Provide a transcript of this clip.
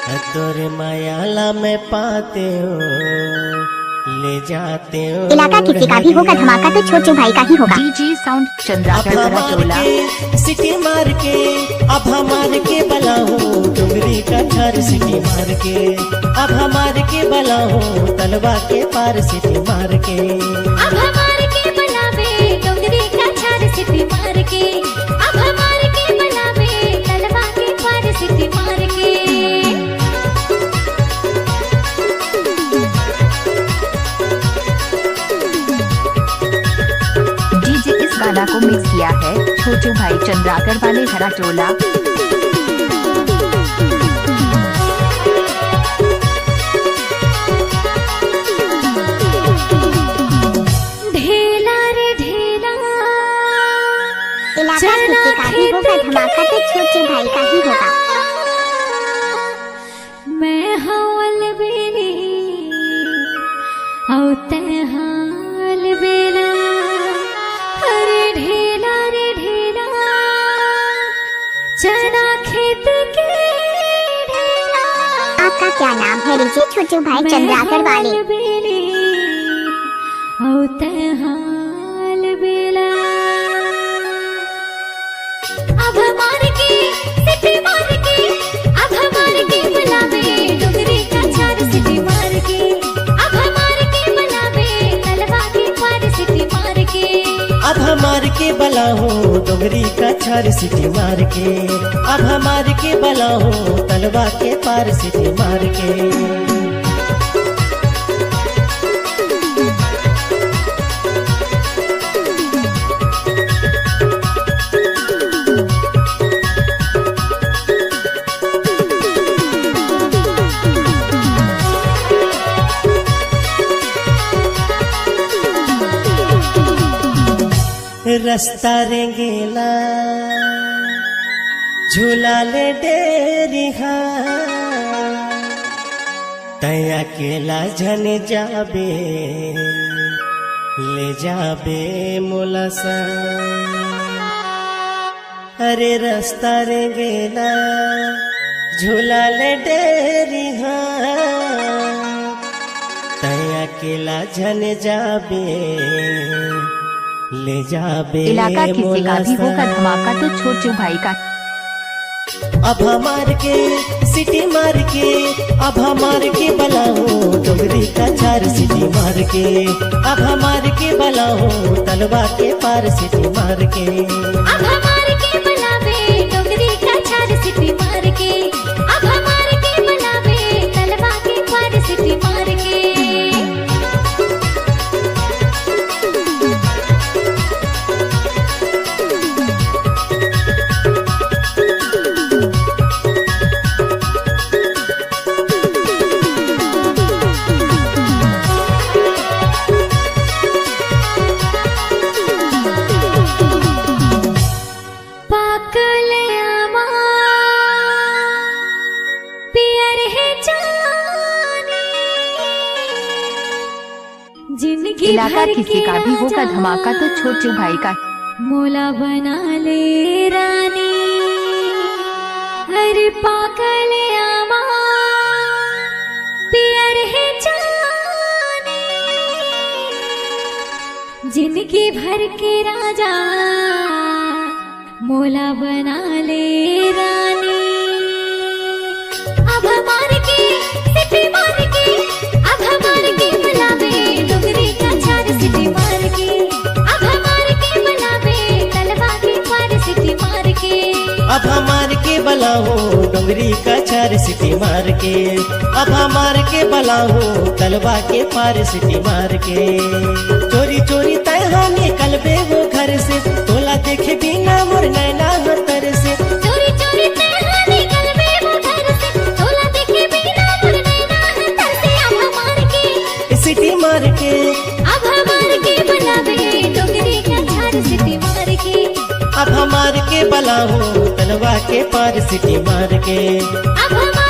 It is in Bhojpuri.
तोरे मायाला में पाते हो ले जाते हो। इलाका किसी का भी होगा, धमाका तो छोटू भाई का ही होगा। डीजे साउंड चंद्राकर सिटी मार के अब हमारे के बला हो, डुंगरी का घर सिटी मार के अब हमारे के बला हो, तलवा के पार सिटी मार के अब हमारे के बलावे, डुंगरी का घर सिटी मार के अब हमारे के बलावे, तलवा के पार सिटी मार के। गाना को मिक्स किया है छोटू भाई चंद्राकर वाले हरा टोला। ढेला रे ढेला, इलाका किसी का भी होगा, धमाका तो छोटू भाई का ही होगा। मैं हवल बेली औ ते हाल बेला, अरे ढेला रे ढेला, चना खेत के ढेला। आपका क्या नाम है लीजिए छोटू भाई चंद्राकर वाले? बेली औ ते हाल बेला, अब हमारे के सिटी मार के अब हमारे के बुलावे, डुंगरी का झार सिटी मार के अब हमारे के बुलावे, तलवा के पार सिटी मार के अब हमारे के बला हो, डुंगरी का छर सिटी मार के अब हमारे के बला हो, तलवा के पार सिटी मार के। रास्ता रेंगेला झूला ले डेरी तय अकेला झन जाबे ले जाबे मोलासा। अरे रास्ता रेंगेला झूला ले डेरी तय अकेला झन जाबे ले जाबे। इलाका किसी का भी होगा, धमाका तो छोटू भाई का। अब हमार के सिटी मार के अब हमार के बला हो, डुंगरी का झार सिटी मार के अब हमार के बला हो, तलवा के पार सिटी मार के अब हमारे के बुलावे, डुंगरी का झार सिटी मार के अब हमारे के बुलावे, तलवा के पार सिटी मार के। इलाका किसी का भी होगा, धमाका तो छोटू भाई का। मोला बना ले रानी, हर पागल आमा पियर है जाने, जिनकी भर के राजा मोला बना ले रानी। अब हमारे के सिटी मार के अब हमारे के बुलावे, डुंगरी का झार सिटी मार के अब हमारे के बुलावे, तलवा के पार सिटी मार के अब हमार के बला हो, डुंगरी का झार सिटी मार के अब हमार के बला हो, तलवा के पार सिटी मार के। चोरी चोरी तैहा निकलबे वो घर से, तोला देखे बिना मोर नैना हतर से। चोरी चोरी तैहा निकलबे वो घर से, तोला देखे बिना मोर नैना हतर से। अब हमारे के सिटी मार के अब हमारे के बुलावे, डुंगरी का झार सिटी मार के अब हमार के बला हो, तलवा के पार सिटी मार के अब हमारे